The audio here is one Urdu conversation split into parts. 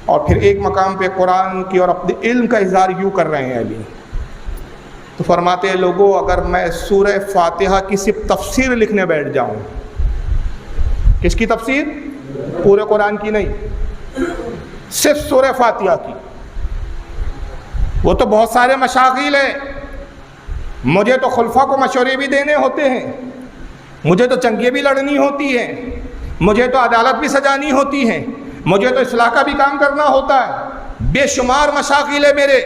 اور پھر ایک مقام پہ قرآن کی اور اپنے علم کا اظہار یوں کر رہے ہیں علی، تو فرماتے ہیں لوگوں اگر میں سورہ فاتحہ کی صرف تفسیر لکھنے بیٹھ جاؤں، کس کی تفسیر؟ پورے قرآن کی نہیں، صرف سورہ فاتحہ کی، وہ تو بہت سارے مشاغل ہیں، مجھے تو خلفاء کو مشورے بھی دینے ہوتے ہیں، مجھے تو جنگیں بھی لڑنی ہوتی ہیں، مجھے تو عدالت بھی سجانی ہوتی ہے، مجھے تو اصلاح کا بھی کام کرنا ہوتا ہے، بے شمار مشاغل ہے میرے،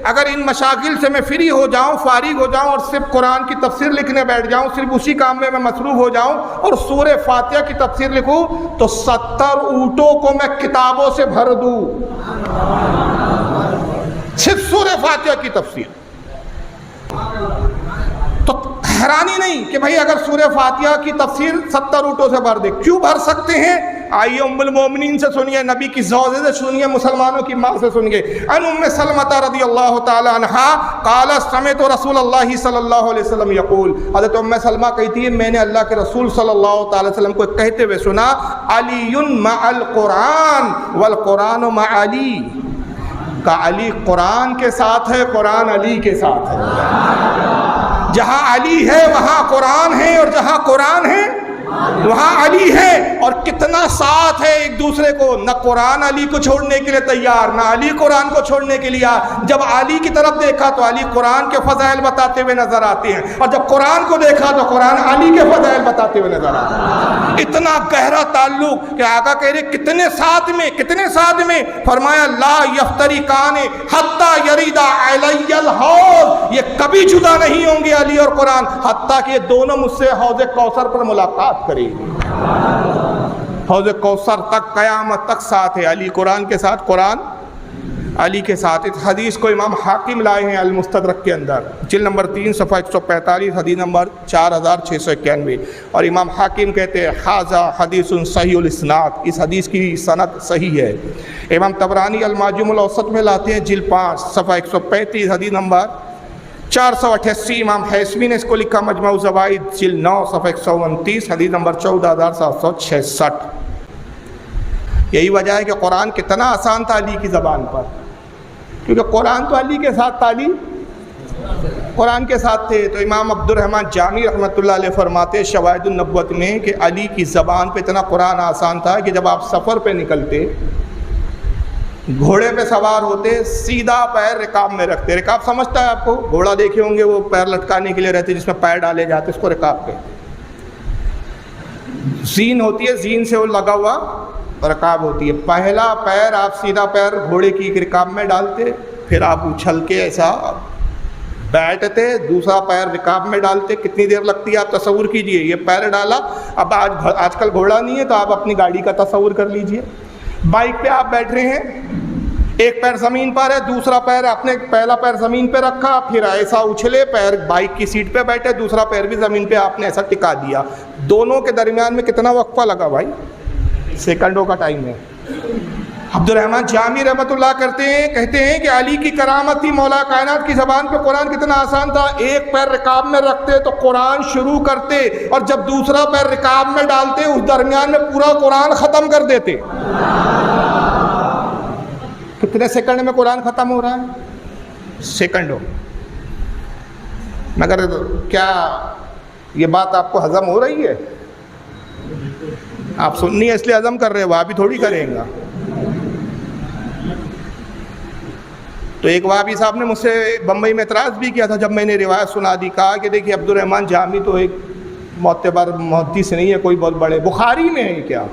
اگر ان مشاغل سے میں فری ہو جاؤں، فارغ ہو جاؤں اور صرف قرآن کی تفسیر لکھنے بیٹھ جاؤں، صرف اسی کام میں مصروف ہو جاؤں اور سورہ فاتحہ کی تفسیر لکھوں تو 70 اونٹوں کو میں کتابوں سے بھر دوں، صرف سورہ فاتحہ کی تفسیر۔ تو حیرانی نہیں کہ بھئی اگر سورہ فاتحہ کی تفسیر 70 اونٹوں سے بھر دے، کیوں بھر سکتے ہیں؟ آئیے ام المومنین سے سنیے، نبی کی زوجہ سے سنیے، مسلمانوں کی ماں سے سنیے۔ ان ام سلمہ رضی اللہ تعالی عنہا قالت سمعت رسول اللہ صلی اللہ علیہ وسلم یقول، حضرت ام سلمہ کہتی ہے میں نے اللہ کے رسول صلی اللہ تعالی وسلم کو کہتے ہوئے سنا، علی مع القرآن والقرآن مع علی، کہ علی قرآن کے ساتھ ہے، قرآن علی کے ساتھ ہے، جہاں علی ہے وہاں قرآن ہے، اور جہاں قرآن ہے وہاں علی ہے، اور کتنا ساتھ ہے ایک دوسرے کو، نہ قرآن علی کو چھوڑنے کے لیے تیار، نہ علی قرآن کو چھوڑنے کے لیے۔ جب علی کی طرف دیکھا تو علی قرآن کے فضائل بتاتے ہوئے نظر آتے ہیں، اور جب قرآن کو دیکھا تو قرآن علی کے فضائل بتاتے ہوئے نظر آتے ہیں۔ اتنا گہرا تعلق کہ آقا کہہ رہے کتنے ساتھ میں، کتنے ساتھ میں، فرمایا لا یفترقان حتی یرید علی الحوض، یہ کبھی جدا نہیں ہوں گے علی اور قرآن، حتیٰ کہ یہ دونوں مجھ سے حوض کوثر پر ملاقات کرے گی۔ حوض کوثر تک قیامت تک ساتھ ہے، علی قرآن کے ساتھ، قرآن علی کے ساتھ۔ اس حدیث کو امام حاکم لائے ہیں المستدرک کے اندر، جلد نمبر 3 صفحہ 145، حدیث نمبر 4691، اور امام حاکم کہتے ہیں ھذا حدیث صحیح الاسناد، اس حدیث کی سند صحیح ہے۔ امام طبرانی المعجم الاوسط میں لاتے ہیں جلد 5 صفحہ 135، حدیث نمبر 488، امام حیثمی نے اس کو لکھا مجموع الزوائد جلد 9 صفحہ 129، حدیث نمبر 14766۔ یہی وجہ ہے کہ قرآن کتنا آسان تھا علی کی زبان پر، کیونکہ قرآن تو علی کے ساتھ، تعلیم قرآن کے ساتھ تھے۔ تو امام عبد الرحمن جامی رحمۃ اللہ علیہ فرماتے شواہد النبوت میں کہ علی کی زبان پہ اتنا قرآن آسان تھا کہ جب آپ سفر پہ نکلتے، گھوڑے پہ سوار ہوتے، سیدھا پیر رکاب میں رکھتے۔ رکاب سمجھتا ہے آپ کو؟ گھوڑا دیکھے ہوں گے وہ پیر لٹکانے کے لیے رہتے جس میں پیر ڈالے جاتے، اس کو رکاب کہتے۔ زین ہوتی ہے، زین سے وہ لگا ہوا رکاب ہوتی ہے۔ پہلا پیر آپ سیدھا پیر گھوڑے کی رکاب میں ڈالتے، پھر آپ اچھل کے ایسا بیٹھتے، دوسرا پیر رکاب میں ڈالتے۔ کتنی دیر لگتی ہے آپ تصور کیجئے، یہ پیر ڈالا، اب آج کل گھوڑا نہیں ہے تو آپ اپنی گاڑی کا تصور کر لیجئے۔ بائک پہ آپ بیٹھ رہے ہیں، ایک پیر زمین پر ہے، دوسرا پیر آپ نے پہلا پیر زمین پہ رکھا، پھر ایسا اچھلے، پیر بائک کی سیٹ پہ بیٹھے، دوسرا پیر بھی زمین پہ آپ نے ایسا ٹکا دیا۔ دونوں کے درمیان میں کتنا وقفہ لگا بھائی؟ سیکنڈوں کا ٹائم ہے۔ عبد الرحمن جامی رحمۃ اللہ کہتے ہیں کہ علی کی کرامت تھی، مولا کائنات کی زبان پہ قرآن کتنا آسان تھا۔ ایک پیر رکاب میں رکھتے تو قرآن شروع کرتے، اور جب دوسرا پیر رکاب میں ڈالتے اس درمیان میں پورا قرآن ختم کر دیتے۔ کتنے سیکنڈ میں قرآن ختم ہو رہا ہے؟ سیکنڈوں۔ مگر کیا یہ بات آپ کو ہضم ہو رہی ہے؟ آپ سننی ہے اس لیے ہضم کر رہے ہو، وہابی تھوڑی کریں گا۔ تو ایک وہابی صاحب نے مجھ سے بمبئی میں اعتراض بھی کیا تھا جب میں نے روایت سنا دی، کہا کہ دیکھیے عبد الرحمن جامی تو ایک معتبر محدث نہیں ہے کوئی بہت بڑے، بخاری میں ہے کیا؟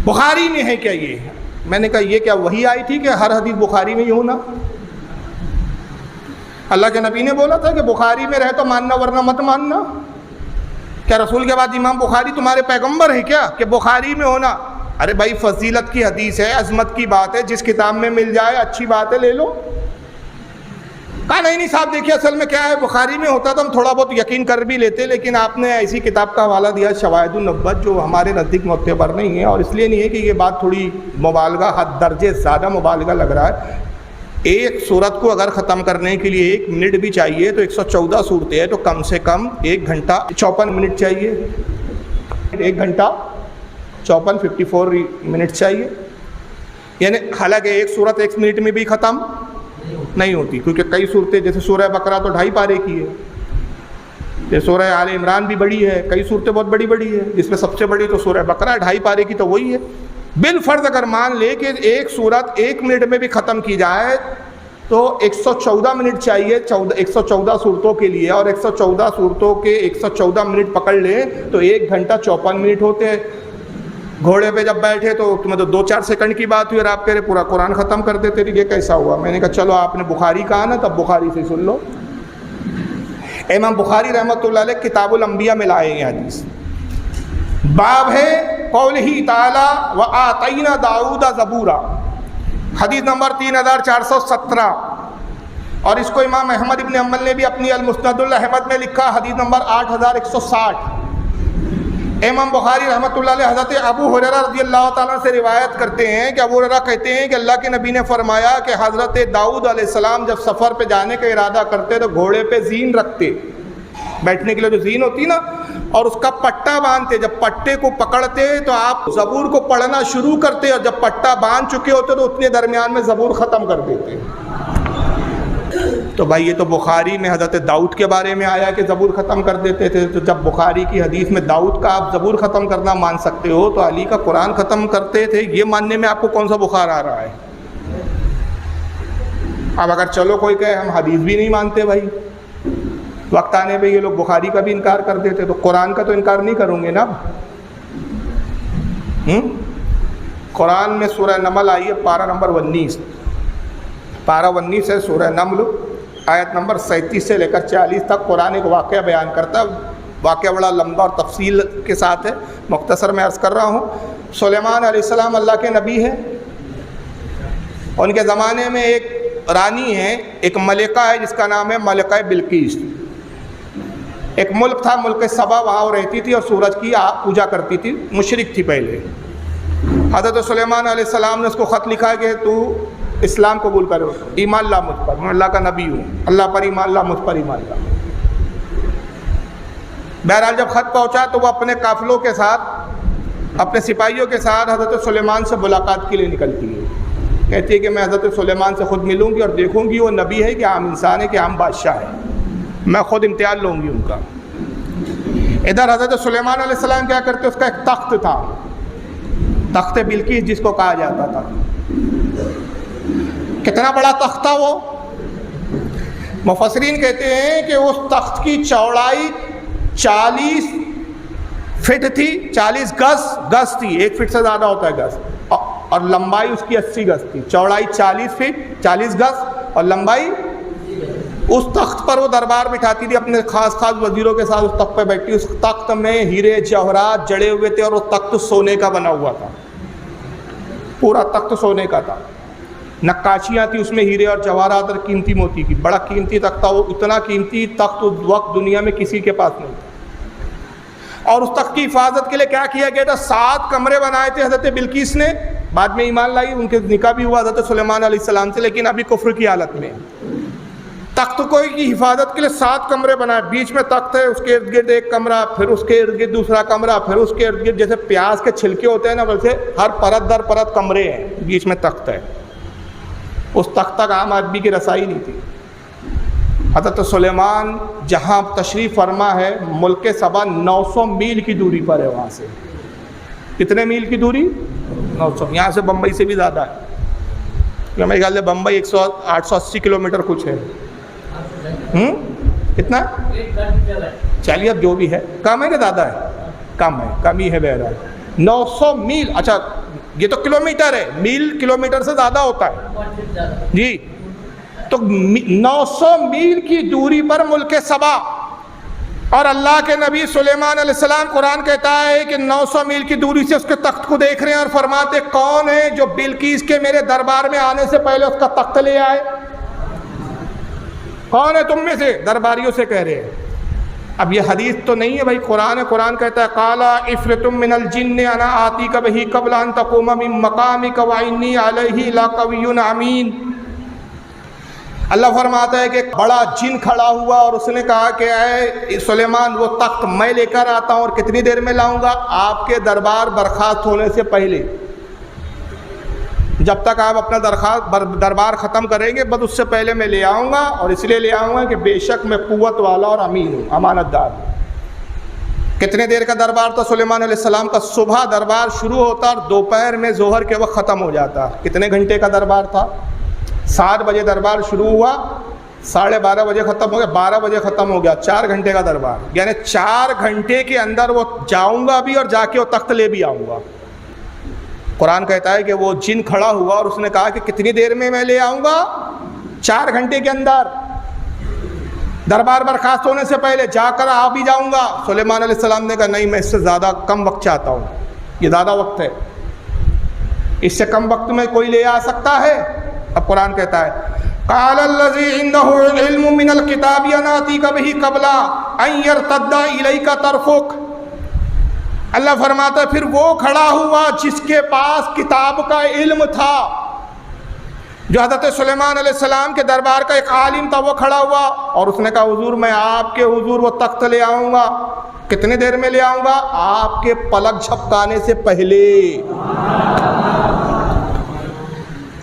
بخاری میں ہے کیا یہ؟ میں نے کہا یہ کیا وحی آئی تھی کہ ہر حدیث بخاری میں ہی ہونا؟ اللہ کے نبی نے بولا تھا کہ بخاری میں رہے تو ماننا ورنہ مت ماننا۔ کیا رسول کے بعد امام بخاری تمہارے پیغمبر ہے کیا کہ بخاری میں ہونا؟ ارے بھائی فضیلت کی حدیث ہے، عظمت کی بات ہے، جس کتاب میں مل جائے اچھی بات ہے، لے لو۔ کہا نہیں صاحب دیکھیے اصل میں کیا ہے، بخاری میں ہوتا تو ہم تھوڑا بہت یقین کر بھی لیتے، لیکن آپ نے ایسی کتاب کا حوالہ دیا شواہد النبوت جو ہمارے نزدیک معتبر نہیں ہے، اور اس لیے نہیں ہے کہ یہ بات تھوڑی مبالغہ، حد درجے زیادہ مبالغہ لگ رہا ہے۔ ایک سورت کو اگر ختم کرنے کے لیے 1 منٹ بھی چاہیے تو 114 صورتیں ہیں تو کم سے کم 1 گھنٹہ 54 منٹ چاہیے، 1 گھنٹہ 54 منٹ چاہیے۔ یعنی حالانکہ ایک صورت 1 منٹ میں بھی ختم نہیں ہوتی، کیونکہ کئی صورتیں جیسے سورہ بقرہ تو 2.5 پارے کی ہے، یہ سورہ آل عمران بھی بڑی ہے، کئی صورتیں بہت بڑی بڑی ہے، جس میں سب سے بڑی تو سورہ بقرہ 2.5 پارے کی، تو وہی ہے۔ بالفرض اگر مان لے کہ ایک صورت 1 منٹ میں بھی ختم کی جائے تو 114 منٹ چاہیے 114 صورتوں کے لیے، اور 114 صورتوں کے 114 منٹ پکڑ لیں تو 1 گھنٹہ 54 منٹ ہوتے ہیں۔ گھوڑے پہ جب بیٹھے تو تمہیں تو 2-4 سیکنڈ کی بات ہوئی اور آپ کہہ رہے پورا قرآن ختم کر دیتے، یہ کیسا ہوا؟ میں نے کہا چلو آپ نے بخاری کہا نا، تب بخاری سے سن لو۔ امام بخاری رحمۃ اللہ علیہ کتاب الانبیاء میں لائے یہ حدیث، باب ہے قولہ تعالی وآتینا داؤد زبورا، حدیث نمبر 3417، اور اس کو امام احمد ابن حنبل نے بھی اپنی المسند الاحمد میں لکھا، حدیث نمبر 8160۔ امام بخاری رحمۃ اللہ علیہ حضرت ابو ہریرہ رضی اللہ تعالیٰ سے روایت کرتے ہیں کہ ابو ہریرہ کہتے ہیں کہ اللہ کے نبی نے فرمایا کہ حضرت داؤد علیہ السلام جب سفر پہ جانے کا ارادہ کرتے تو گھوڑے پہ زین رکھتے، بیٹھنے کے لیے جو زین ہوتی نا، اور اس کا پٹا باندھتے، جب پٹے کو پکڑتے تو آپ زبور کو پڑھنا شروع کرتے، اور جب پٹا باندھ چکے ہوتے تو اتنے درمیان میں زبور ختم کر دیتے۔ تو بھائی یہ تو بخاری میں حضرت داؤد کے بارے میں آیا کہ زبور ختم کر دیتے تھے، تو جب بخاری کی حدیث میں داؤد کا آپ زبور ختم کرنا مان سکتے ہو تو علی کا قرآن ختم کرتے تھے، یہ ماننے میں آپ کو کون سا بخار آ رہا ہے؟ اب اگر چلو کوئی کہے ہم حدیث بھی نہیں مانتے، بھائی وقت آنے پہ یہ لوگ بخاری کا بھی انکار کر دیتے، تو قرآن کا تو انکار نہیں کروں گے نا۔ قرآن میں سورہ نمل آئی ہے، پارہ نمبر 19، پارہ 19 ہے سورہ نمل، آیت نمبر 37 سے لے کر 40 تک قرآن ایک واقعہ بیان کرتا ہے۔ واقعہ بڑا لمبا اور تفصیل کے ساتھ ہے، مختصر میں عرض کر رہا ہوں۔ سلیمان علیہ السلام اللہ کے نبی ہیں، ان کے زمانے میں ایک رانی ہے، ایک ملکہ ہے جس کا نام ہے ملکہ بلقیس۔ ایک ملک تھا، ملک سبا، وہاں وہ رہتی تھی اور سورج کی پوجا کرتی تھی، مشرک تھی پہلے۔ حضرت سلیمان علیہ السلام نے اس کو خط لکھا کہ تو اسلام قبول کرو، ایمان لا مجھ پر، میں اللہ کا نبی ہوں، اللہ پر ایمان لا، مجھ پر ایمان لا۔ بہرحال جب خط پہنچا تو وہ اپنے قافلوں کے ساتھ، اپنے سپاہیوں کے ساتھ حضرت سلیمان سے ملاقات کے لیے نکلتی ہے، کہتی ہے کہ میں حضرت سلیمان سے خود ملوں گی اور دیکھوں گی وہ نبی ہے کہ عام انسان ہے کہ عام بادشاہ ہے، میں خود امتحان لوں گی ان کا۔ ادھر حضرت سلیمان علیہ السلام کیا کرتے، اس کا ایک تخت تھا، تخت بلقیس جس کو کہا جاتا تھا۔ کتنا بڑا تخت تھا وہ؟ مفسرین کہتے ہیں کہ اس تخت کی چوڑائی 40 فٹ تھی، 40 گز تھی، 1 فٹ سے زیادہ ہوتا ہے گز، اور لمبائی اس کی 80 گز تھی۔ چوڑائی 40 فٹ 40 گز اور لمبائی۔ اس تخت پر وہ دربار بٹھاتی تھی اپنے خاص وزیروں کے ساتھ، اس تخت پہ بیٹھی، اس تخت میں ہیرے جواہرات جڑے ہوئے تھے، اور وہ تخت سونے کا بنا ہوا تھا، پورا تخت سونے کا تھا، نقاشیاں تھی اس میں ہیرے اور جواہرات اور قیمتی موتی کی، بڑا قیمتی تخت تھا وہ، اتنا قیمتی تخت اس وقت دنیا میں کسی کے پاس نہیں تھا۔ اور اس تخت کی حفاظت کے لیے کیا کیا گیا تھا، 7 کمرے بنائے تھے حضرت بلقیس نے، بعد میں ایمان لائی، ان کے نکاح بھی ہوا حضرت سلیمان علیہ السلام سے، لیکن ابھی کفر کی حالت میں۔ تخت کو کی حفاظت کے لیے 7 کمرے بنائے، بیچ میں تخت ہے، اس کے ارد گرد ایک کمرہ، پھر اس کے ارد گرد دوسرا کمرہ، پھر اس کے ارد گرد جیسے پیاز کے چھلکے ہوتے ہیں نا، ویسے ہر پرت در پرت کمرے ہیں، بیچ میں تخت ہے۔ اس تخت تک عام آدمی کی رسائی نہیں تھی۔ حضرت سلیمان جہاں تشریف فرما ہے، ملک سبا 900 میل کی دوری پر ہے وہاں سے۔ کتنے میل کی دوری؟ 900۔ یہاں سے بمبئی سے بھی زیادہ ہے، میرے خیال سے بمبئی 880 کلومیٹر کچھ ہے۔ کتنا؟ چلیے اب جو بھی ہے، کم ہے کہ زیادہ ہے؟ کم ہے، کم ہی ہے بہرحال۔ 900 میل، اچھا یہ تو کلومیٹر ہے، میل کلومیٹر سے زیادہ ہوتا ہے جی۔ تو 900 میل کی دوری پر ملک سبا، اور اللہ کے نبی سلیمان علیہ السلام، قرآن کہتا ہے کہ 900 میل کی دوری سے اس کے تخت کو دیکھ رہے ہیں، اور فرماتے کون ہے جو بلقیس کے میرے دربار میں آنے سے پہلے اس کا تخت لے آئے؟ کون ہے تم میں سے؟ درباریوں سے کہہ رہے ہیں۔ اب یہ حدیث تو نہیں ہے بھائی، قرآن ہے، قرآن کہتا ہے قالا عفرت من الجن انا آتیک بہ قبل ان تقوم من مقامک وانی علیہ لقوی امین۔ اللہ فرماتا ہے کہ بڑا جن کھڑا ہوا اور اس نے کہا کہ اے سلیمان وہ تخت میں لے کر آتا ہوں، اور کتنی دیر میں لاؤں گا؟ آپ کے دربار برخاست ہونے سے پہلے۔ جب تک آپ اپنا دربار ختم کریں گے بس اس سے پہلے میں لے آؤں گا، اور اس لیے لے آؤں گا کہ بے شک میں قوت والا اور امین ہوں، امانت دار ہوں۔ کتنے دیر کا دربار تھا سلیمان علیہ السلام کا؟ صبح دربار شروع ہوتا اور دوپہر میں ظہر کے وقت ختم ہو جاتا۔ کتنے گھنٹے کا دربار تھا؟ 7 بجے دربار شروع ہوا، 12:30 بجے ختم ہو گیا، 12 بجے ختم ہو گیا، 4 گھنٹے کا دربار، یعنی 4 گھنٹے کے اندر وہ جاؤں گا بھی اور جا کے وہ تخت لے بھی آؤں گا۔ قرآن کہتا ہے کہ وہ جن کھڑا ہوا اور اس نے کہا کہ کتنی دیر میں لے آؤں گا؟ 4 گھنٹے کے اندر، دربار برخاست ہونے سے پہلے جا کر آ بھی جاؤں گا۔ سلیمان علیہ السلام نے کہا نہیں، میں اس سے زیادہ کم وقت چاہتا ہوں، یہ زیادہ وقت ہے، اس سے کم وقت میں کوئی لے آ سکتا ہے؟ اب قرآن کہتا ہے قال الذی عنده علم من الکتاب یاتیک بہ قبل ان یرتد الیک طرفک۔ اللہ فرماتا ہے پھر وہ کھڑا ہوا جس کے پاس کتاب کا علم تھا، جو حضرت سلیمان علیہ السلام کے دربار کا ایک عالم تھا، وہ کھڑا ہوا اور اس نے کہا حضور میں آپ کے حضور وہ تخت لے آؤں گا۔ کتنے دیر میں لے آؤں گا؟ آپ کے پلک جھپکانے سے پہلے۔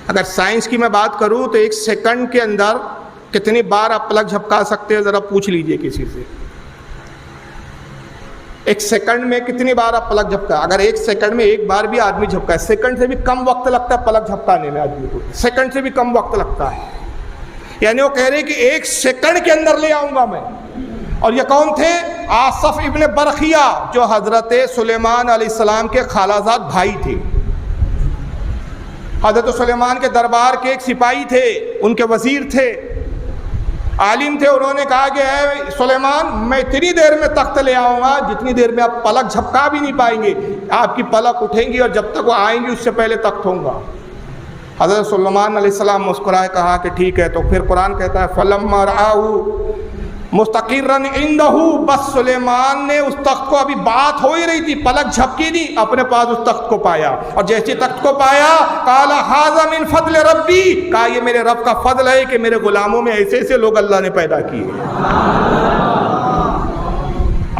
اگر سائنس کی میں بات کروں تو 1 سیکنڈ کے اندر کتنی بار آپ پلک جھپکا سکتے ہیں؟ ذرا پوچھ لیجئے کسی سے، 1 سیکنڈ میں کتنی بار آپ پلک جھپکا؟ اگر 1 سیکنڈ میں 1 بار بھی آدمی جھپکائے، سیکنڈ سے بھی کم وقت لگتا ہے پلک جھپکانے میں آدمی کو، سیکنڈ سے بھی کم وقت لگتا ہے۔ یعنی وہ کہہ رہے کہ 1 سیکنڈ کے اندر لے آؤں گا میں۔ اور یہ کون تھے؟ آصف ابن برخیہ، جو حضرت سلیمان علیہ السلام کے خالہ زاد بھائی تھے، حضرت سلیمان کے دربار کے ایک سپاہی تھے، ان کے وزیر تھے، عالم تھے۔ انہوں نے کہا کہ اے سلیمان میں اتنی دیر میں تخت لے آؤں گا جتنی دیر میں آپ پلک جھپکا بھی نہیں پائیں گے، آپ کی پلک اٹھیں گی اور جب تک وہ آئیں گی اس سے پہلے تخت ہوں گا۔ حضرت سلیمان علیہ السلام مسکرائے، کہا کہ ٹھیک ہے۔ تو پھر قرآن کہتا ہے فَلَمَّا رَآهُ مُسْتَقِرًّا عِندَهُ، بس سلیمان نے اس تخت کو، ابھی بات ہو ہی رہی تھی، پلک جھپکی نہیں، اپنے پاس اس تخت کو پایا، اور جیسے تخت کو پایا قَالَ هَذَا مِنْ فَضْلِ رَبِّي، کہا یہ میرے رب کا فضل ہے کہ میرے غلاموں میں ایسے ایسے لوگ اللہ نے پیدا کیے۔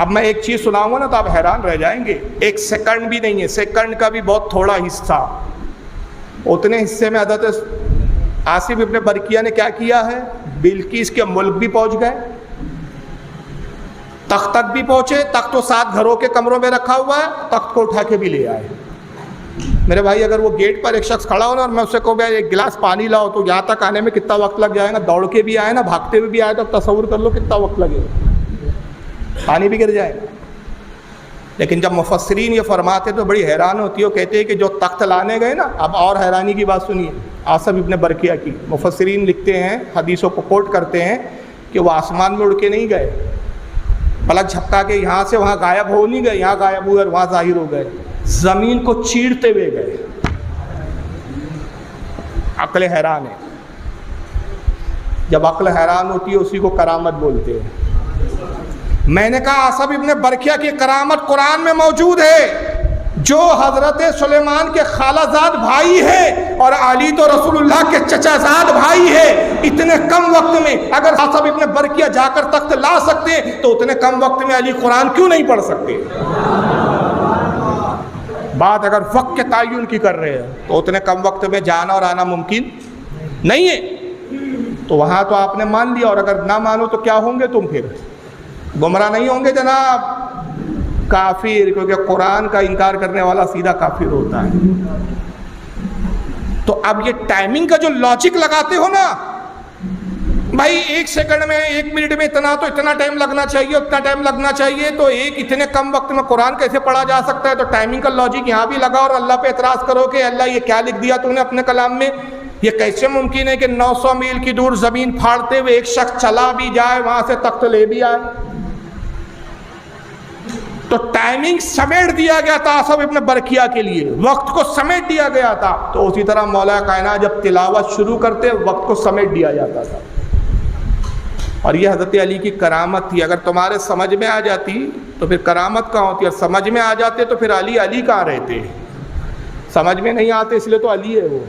اب میں ایک چیز سناؤں گا نا تو آپ حیران رہ جائیں گے، 1 سیکنڈ بھی نہیں ہے، سیکنڈ کا بھی بہت تھوڑا حصہ، اتنے حصے میں حضرت آصف ابن برقیہ نے کیا کیا ہے؟ بلقیس کے ملک بھی پہنچ گئے، تخت تک بھی پہنچے، تخت تو 7 گھروں کے کمروں میں رکھا ہوا ہے، تخت کو اٹھا کے بھی لے آئے۔ میرے بھائی اگر وہ گیٹ پر ایک شخص کھڑا ہو نا اور میں اس سے کہوں گا ایک گلاس پانی لاؤ، تو یہاں تک آنے میں کتنا وقت لگ جائے گا؟ دوڑ کے بھی آئے نا، بھاگتے ہوئے بھی آئے، تو تصور کر لو کتنا وقت لگے گا، پانی بھی گر جائے گا۔ لیکن جب مفسرین یہ فرماتے تو بڑی حیران ہوتی ہے، وہ کہتے ہیں کہ جو تخت لانے گئے نا، اب اور حیرانی کی بات سنیے آصف ابن برقیہ کی، مفسرین لکھتے ہیں، حدیثوں کو کوٹ کرتے ہیں کہ وہ آسمان میں اڑ کے نہیں گئے، پلک جھپکا کے یہاں سے وہاں غائب ہو نہیں گئے، یہاں غائب ہوئے اور وہاں ظاہر ہو گئے، زمین کو چیرتے ہوئے گئے۔ عقل حیران ہے، جب عقل حیران ہوتی ہے اسی کو کرامت بولتے ہیں۔ میں نے کہا آصف ابن برقیہ کی کرامت قرآن میں موجود ہے، جو حضرت سلیمان کے خالہ زاد بھائی ہے اور علی تو رسول اللہ کے چچا زاد بھائی ہے، اتنے کم وقت میں اگر آصف ابن برقیہ جا کر تخت لا سکتے تو اتنے کم وقت میں علی قرآن کیوں نہیں پڑھ سکتے؟ بات اگر وقت کے تعین کی کر رہے ہیں تو اتنے کم وقت میں جانا اور آنا ممکن نہیں ہے۔ تو وہاں تو آپ نے مان لیا، اور اگر نہ مانو تو کیا ہوں گے تم؟ پھر گمراہ نہیں ہوں گے جناب، کافر، کیونکہ قرآن کا انکار کرنے والا سیدھا کافر ہوتا ہے۔ تو اب یہ ٹائمنگ کا جو لاجک لگاتے ہو نا بھائی، 1 سیکنڈ میں 1 منٹ میں اتنا تو اتنا ٹائم لگنا چاہیے، اتنا ٹائم لگنا چاہیے، تو اتنے کم وقت میں قرآن کیسے پڑھا جا سکتا ہے؟ تو ٹائمنگ کا لاجک یہاں بھی لگا اور اللہ پہ اعتراض کرو کہ اللہ یہ کیا لکھ دیا تو نے اپنے کلام میں؟ یہ کیسے ممکن ہے کہ 900 میل کی دور زمین پھاڑتے ہوئے ایک شخص چلا بھی جائے، وہاں سے تخت لے بھی آئے؟ تو ٹائمنگ سمیٹ دیا گیا تھا آصف ابن برقیہ کے لیے، وقت کو سمیٹ دیا گیا تھا۔ تو اسی طرح مولا کائنات جب تلاوت شروع کرتے وقت کو سمیٹ دیا جاتا تھا، اور یہ حضرت علی کی کرامت تھی۔ اگر تمہارے سمجھ میں آ جاتی تو پھر کرامت کہاں ہوتی، اور سمجھ میں آ جاتے تو پھر علی کہاں رہتے؟ سمجھ میں نہیں آتے اس لیے تو علی ہے وہ۔